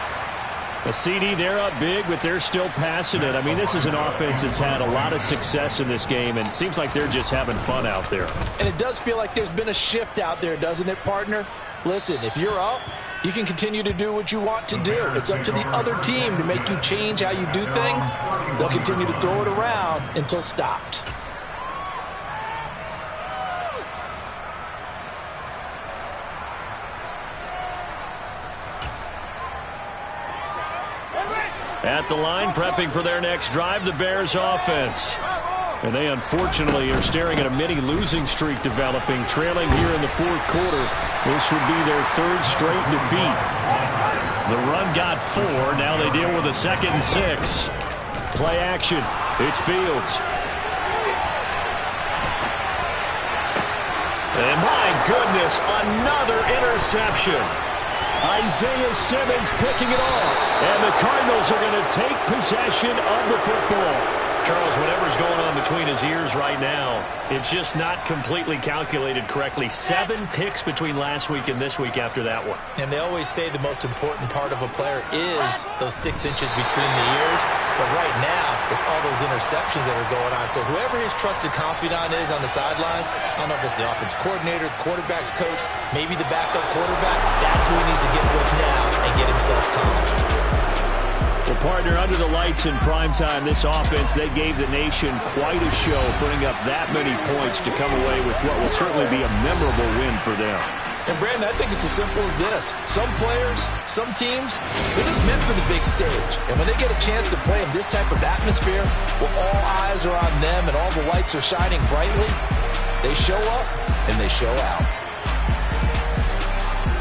A CD, they're up big, but they're still passing it. I mean, this is an offense that's had a lot of success in this game, and it seems like they're just having fun out there. And it does feel like there's been a shift out there, doesn't it, partner? Listen, if you're up, you can continue to do what you want to do. It's up to the other team to make you change how you do things. They'll continue to throw it around until stopped. At the line, prepping for their next drive, the Bears offense. And they unfortunately are staring at a mini losing streak developing, trailing here in the 4th quarter. This would be their 3rd straight defeat. The run got 4. Now they deal with a 2nd and 6. Play action. It's Fields. And my goodness, another interception. Isaiah Simmons picking it off. And the Cardinals are going to take possession of the football. Charles, whatever's going on between his ears right now, it's just not completely calculated correctly. 7 picks between last week and this week after that one. And they always say the most important part of a player is those 6 inches between the ears. But right now, it's all those interceptions that are going on. So whoever his trusted confidant is on the sidelines, I don't know if it's the offensive coordinator, the quarterback's coach, maybe the backup quarterback, that's who he needs to get with now and get himself calm. Well, partner, under the lights in primetime, this offense, they gave the nation quite a show, putting up that many points to come away with what will certainly be a memorable win for them. And Brandon, I think it's as simple as this. Some players, some teams, they're just meant for the big stage. And when they get a chance to play in this type of atmosphere, where all eyes are on them and all the lights are shining brightly, they show up and they show out.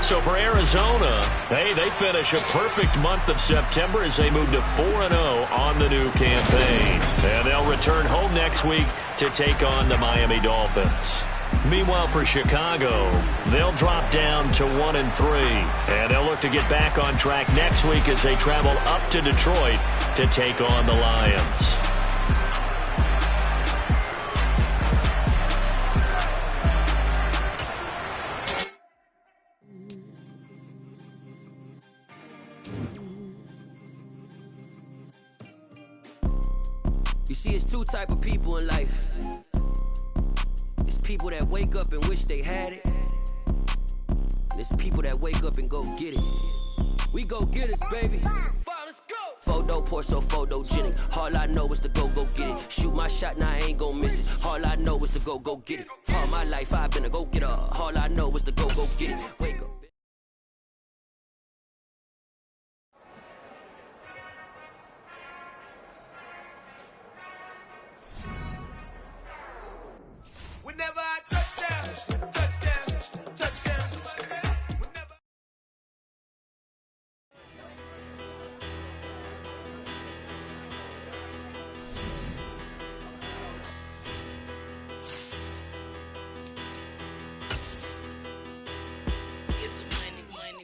So for Arizona, hey, they finish a perfect month of September as they move to 4-0 on the new campaign. And they'll return home next week to take on the Miami Dolphins. Meanwhile, for Chicago, they'll drop down to 1-3. And they'll look to get back on track next week as they travel up to Detroit to take on the Lions. You see, it's two type of people in life. It's people that wake up and wish they had it. And it's people that wake up and go get it. We go get it, baby. Let's go. Photo poor, so photogenic. All I know is to go get it. Shoot my shot, now I ain't gon' miss it. All I know is to go get it. All my life I've been a go-getter. All I know is to go get it. Wake up. Whenever I touchdown, touchdown, touchdown. Whenever.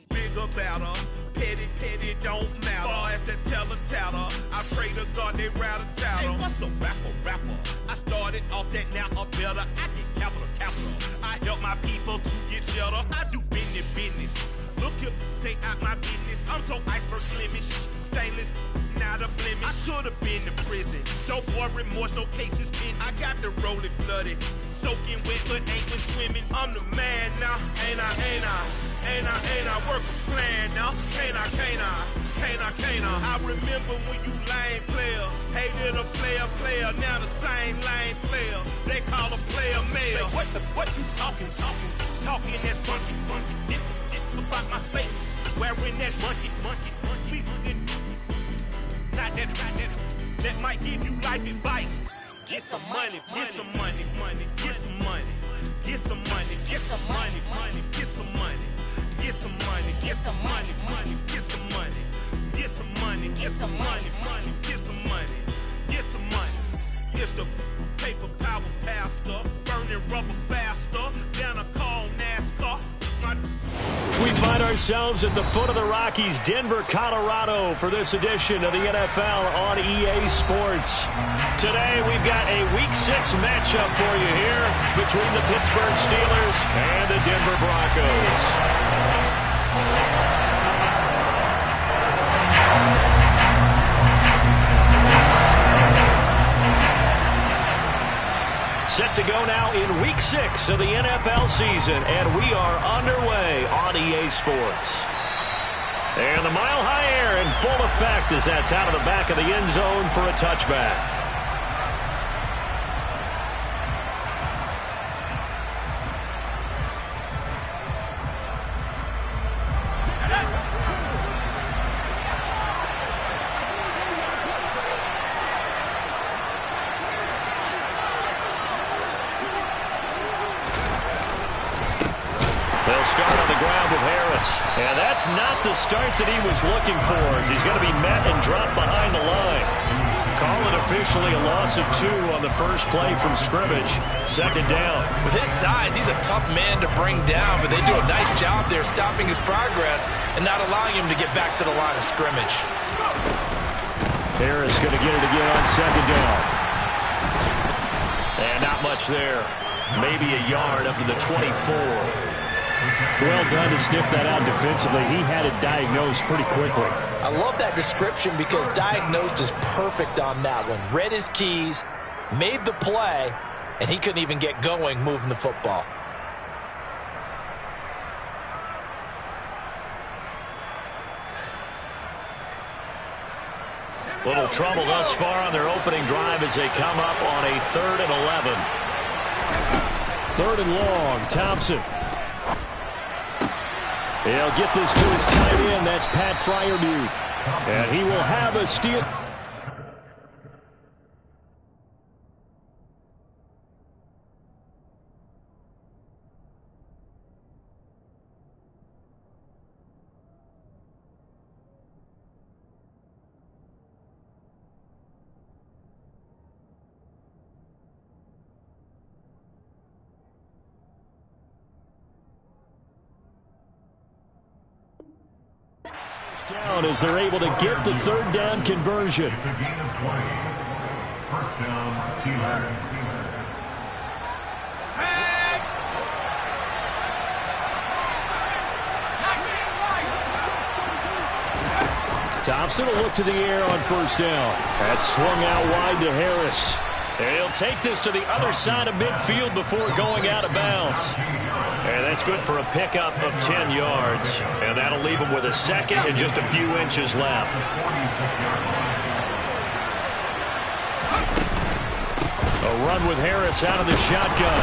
Big about her, petty, don't matter. Far as that teller, I pray to God they rattle tattle. Hey, what's a rapper? I started off that, now I'm better. I get capital. I help my people to get cheddar. I do business. Look here, stay out my business. I'm so iceberg slimish, stainless, not a blemish. I should've been in prison. No more remorse, no cases pinned. I got the rolling flooded, soaking wet, but ain't been swimming. I'm the man now, ain't I? Work a plan now, can't I? I remember when you lame player, hated a player, now the same lame player. They call a player mayor. What you talking that funky, dip about my face, wearing that monkey, not that might give you life advice. Get some money, get some money, get some money, get some money, get some money, get some money, get some money, get some money, get some money, get some money, get some money, get some money, get some money. It's the paper power pastor, burning rubber faster than a call NASCAR. We find ourselves at the foot of the Rockies, Denver, Colorado, for this edition of the NFL on EA Sports. Today, we've got a Week 6 matchup for you here between the Pittsburgh Steelers and the Denver Broncos. Set to go now in Week 6 of the NFL season, and we are underway on EA Sports. And the Mile High Air in full effect as that's out of the back of the end zone for a touchback. They'll start on the ground with Harris. And that's not the start that he was looking for, as he's going to be met and dropped behind the line. Call it officially a loss of 2 on the first play from scrimmage. Second down. With his size, he's a tough man to bring down, but they do a nice job there stopping his progress and not allowing him to get back to the line of scrimmage. Harris going to get it again on second down. And not much there. Maybe a yard up to the 24. Well done to sniff that out defensively. He had it diagnosed pretty quickly. I love that description because diagnosed is perfect on that one. Read his keys, made the play, and he couldn't even get going moving the football. Little trouble thus far on their opening drive as they come up on a 3rd and 11. 3rd and long, Thompson. He'll get this to his tight end. That's Pat Freiermuth. And he will have a steal. Down as they're able to get the third down conversion. First down, Steelers. Thompson will look to the air on first down. That's swung out wide to Harris. And he'll take this to the other side of midfield before going out of bounds. And that's good for a pickup of 10 yards. And that'll leave him with a second and just a few inches left. A run with Harris out of the shotgun.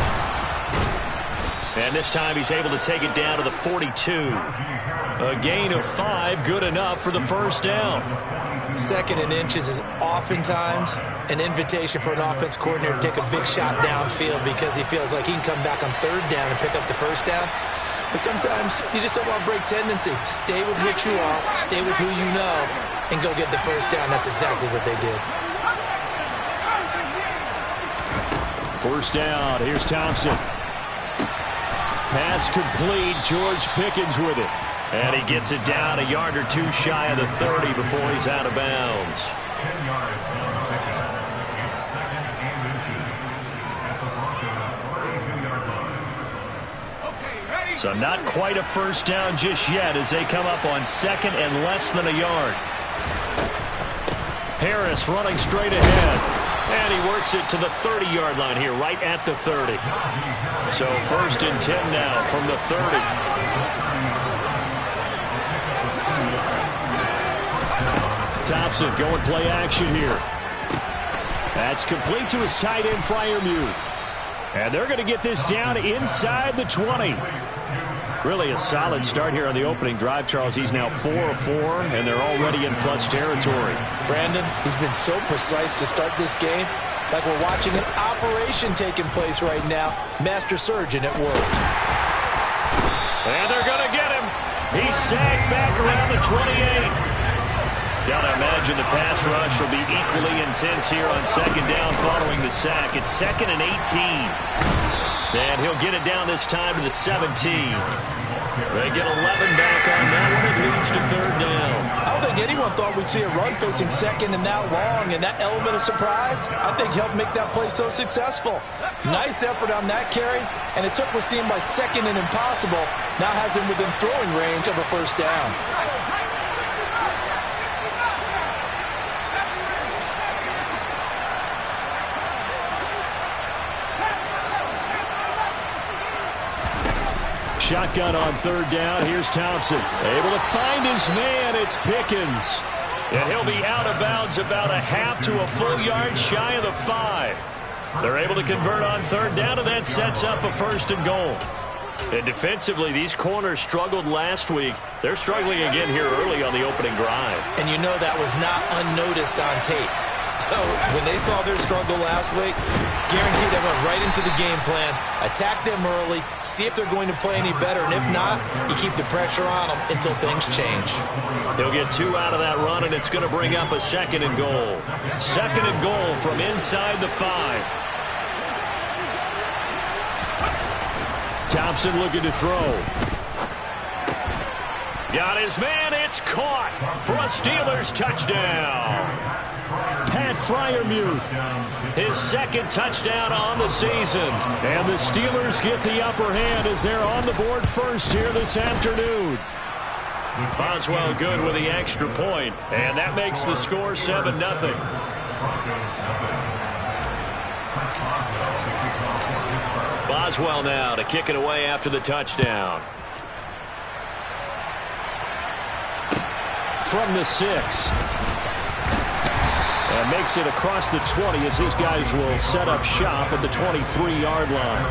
And this time he's able to take it down to the 42. A gain of 5, good enough for the first down. Second and inches is oftentimes an invitation for an offense coordinator to take a big shot downfield because he feels like he can come back on third down and pick up the first down. But sometimes you just don't want to break tendency. Stay with what you are, stay with who you know, and go get the first down. That's exactly what they did. First down, here's Thompson. Pass complete, George Pickens with it. And he gets it down a yard or two shy of the 30 before he's out of bounds. 10 yards on the pickup. It's second and inches at the Broncos' 42-yard line. So not quite a first down just yet as they come up on second and less than a yard. Harris running straight ahead. And he works it to the 30-yard line here, right at the 30. So first and 10 now from the 30. Thompson going play action here. That's complete to his tight end, Freiermuth. And they're going to get this down inside the 20. Really a solid start here on the opening drive, Charles. He's now 4 of 4, and they're already in plus territory. Brandon, he's been so precise to start this game, like we're watching an operation taking place right now. Master surgeon at work. And they're going to get him. He's sagged back around the 28. Gotta imagine the pass rush will be equally intense here on second down following the sack. It's second and 18. And he'll get it down this time to the 17. They get 11 back on that one. It leads to third down. I don't think anyone thought we'd see a run facing second and that long, and that element of surprise, I think, helped make that play so successful. Nice effort on that carry, and it took what seemed like second and impossible, now has him within throwing range of a first down. Shotgun on third down. Here's Thompson. Able to find his man. It's Pickens. And he'll be out of bounds about a half to a full yard shy of the 5. They're able to convert on third down, and that sets up a first and goal. And defensively, these corners struggled last week. They're struggling again here early on the opening drive. And you know that was not unnoticed on tape. So when they saw their struggle last week, guaranteed they went right into the game plan, attack them early, see if they're going to play any better, and if not, you keep the pressure on them until things change. He'll get 2 out of that run, and it's going to bring up a second and goal. Second and goal from inside the 5. Thompson looking to throw. Got his man. It's caught for a Steelers touchdown. Pat Freiermuth. His second touchdown on the season. And the Steelers get the upper hand as they're on the board first here this afternoon. Boswell good with the extra point, and that makes the score 7-0. Boswell now to kick it away after the touchdown. From the 6. And makes it across the 20 as his guys will set up shop at the 23-yard line.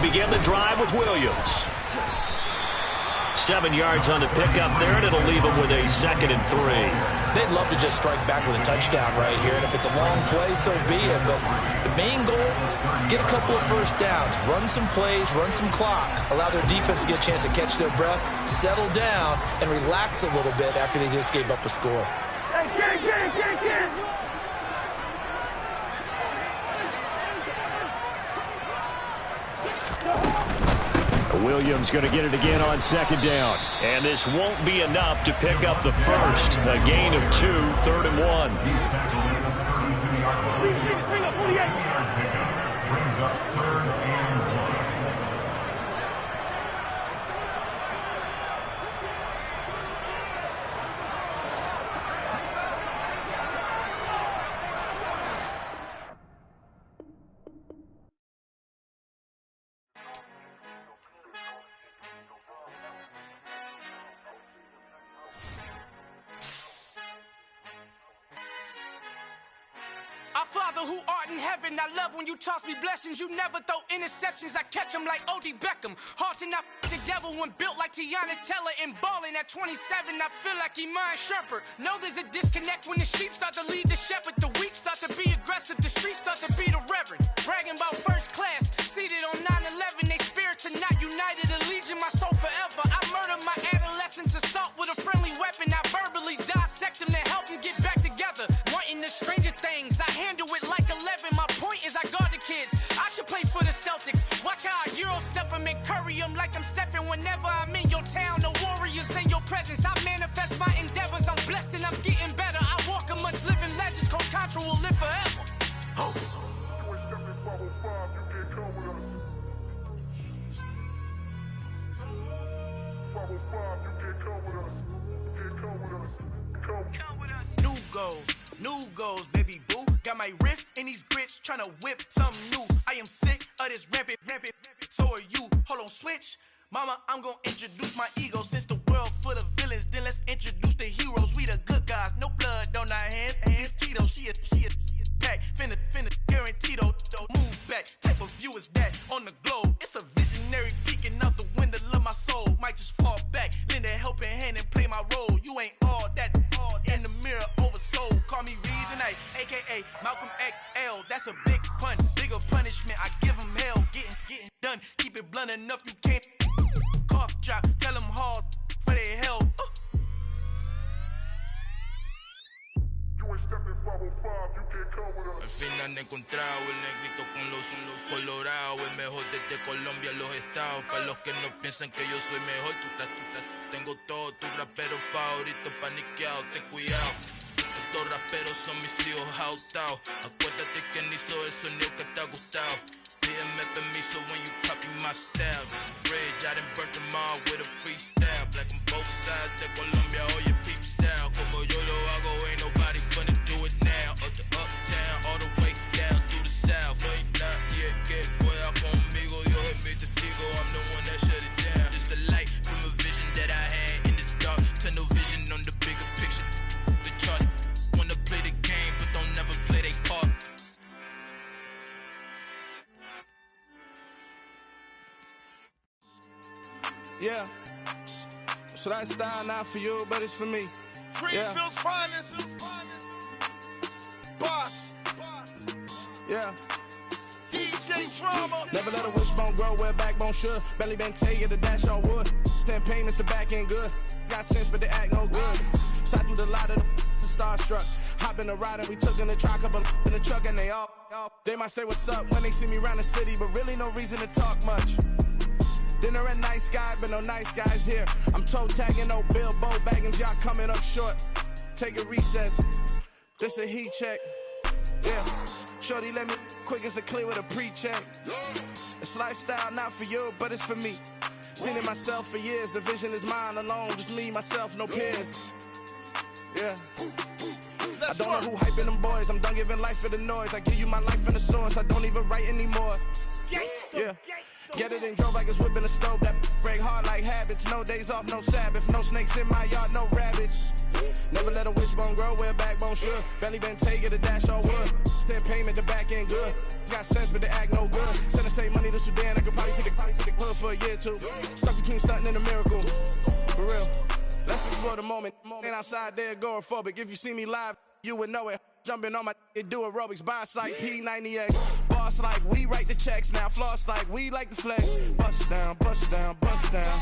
begin the drive with Williams. 7 yards on the pickup there, and it'll leave them with a 2nd and 3. They'd love to just strike back with a touchdown right here, and if it's a long play, so be it. But the main goal, get a couple of first downs, run some plays, run some clock, allow their defense to get a chance to catch their breath, settle down, and relax a little bit after they just gave up a score. Hey, get it. Williams going to get it again on 2nd down. And this won't be enough to pick up the first. A gain of 2, 3rd and 1. Brings up 3rd and 1. Our Father who art in heaven, I love when you toss me blessings. You never throw interceptions, I catch them like O.D. Beckham. Hard to not the devil when built like Tiana Teller and balling at 27. I feel like Iman Shumpert. Know there's a disconnect when the sheep start to lead the shepherd. The weak start to be aggressive, the streets start to be the reverend. Bragging about first class, seated on 9/11. They spirits are not united, a legion, my soul forever. I murder my adolescence, assault with a friendly weapon. I verbally dissect them to help them get back together. Wanting the stranger things, I handle it like 11. My point is I guard the kids. I should play for the Celtics. Watch how I Euro step them and curry them like I'm Stephen. Whenever I'm in your town, the Warriors in your presence. I manifest my endeavors. I'm blessed and I'm getting better. I walk amongst living legends. Coach Contra will live forever. Oh. New goals, baby boo. Got my wrist in these grits, tryna whip something new. I am sick of this rampant. So are you. Hold on, switch. Mama, I'm gonna introduce my ego. Since the world full of villains, then let's introduce the heroes. We the good guys, no blood on our hands. It's Cheeto, she a pack. Finna, guaranteed, move back. Type of view is that on the globe? It's a visionary peeking out the window of my soul. Might just fall back, lend a helping hand and play my role. You ain't all that in the mirror oversold. Call me Reason A, aka Malcolm XL. That's a big pun, bigger punishment. I give him hell, getting done. Keep it blunt enough, you can't cough drop. Tell them hard for their health. Al fin han encontrado el negrito con los colorados, el mejor desde Colombia a los estados. Para los que no piensan que yo soy mejor, tengo todo, tus raperos favoritos paniqueados, ten cuidado. Estos raperos son mis hijos adoptados. Acuérdate quién hizo el sonido que te ha gustado. Pídeme permiso when you copy my style. Just a bridge, I done burnt them all with a freestyle. Black on both sides de Colombia, oye peep style. Como yo lo hago, ain't nobody finna do it now. Up to uptown, all the way down through the south. No hay nadie que pueda conmigo, Dios es mi testigo. I'm the one that shut it down. Just a light from a vision that I had in the dark. Tunnel vision on the bigger picture. The charts wanna play the game, but don't never play their part. Yeah, so that style not for you, but it's for me. Greenfield's finest. Boss. Yeah. DJ Drama. Never let a wishbone grow where backbone should. Belly been taking the dash on wood. Then pain is the back end good. Got sense, but they act no good. Shot through the lot of the starstruck. Hop in the ride and we took in the truck, couple in the truck, and they all. They might say what's up when they see me around the city, but really no reason to talk much. Dinner a nice guy, but no nice guys here. I'm toe tagging, no Bilbo Baggins, y'all coming up short. Take a recess. This a heat check. Yeah. Shorty let me quick as a clear with a pre-check. It's lifestyle not for you, but it's for me. Seen it myself for years. The vision is mine alone. Just me, myself, no peers. Yeah. I don't know who hyping them boys. I'm done giving life for the noise. I give you my life in the source. I don't even write anymore. Yeah. Get it and drove like it's whipping a stove. That break hard like habits. No days off, no Sabbath. No snakes in my yard, no rabbits. Never let a wishbone grow where a backbone should. Belly been taking a dash all wood. Then payment, the back end good. Got sense, but they act no good. Send the same money to Sudan. I could probably take the hood for a year or two. Stuck between stunting and a miracle. For real. Let's explore the moment. Ain't outside there agoraphobic. If you see me live, you would know it. Jumping on my do aerobics, boss like P90X. Boss like we write the checks now. Floss like we like the flex. Bust down, bust down, bust down.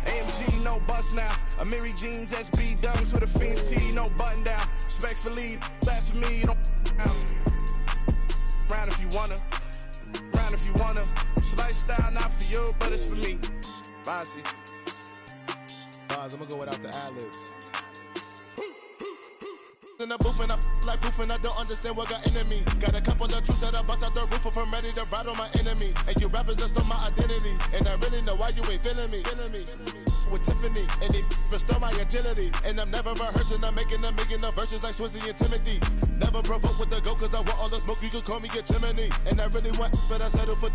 AMG, no bust now. Amiri jeans, SB dunks with a Fiends T, no button down. Respectfully, that's for me, you don't down. Round if you wanna, round if you wanna. It's lifestyle, not for you, but it's for me. Bossy. Bars, I'm gonna go without the ad-libs. In the booth and I like proof and I don't understand what got into me. Got a couple of truths that I bust out the roof if I'm ready to ride on my enemy. And you rappers just stole my identity, and I really know why you ain't feeling me. With Tiffany, and they restore my agility. And I'm never rehearsing, I'm making a million of verses like Swizzy and Timothy. Never provoke with the go, cause I want all the smoke, you can call me a chimney. And I really want, but I settle for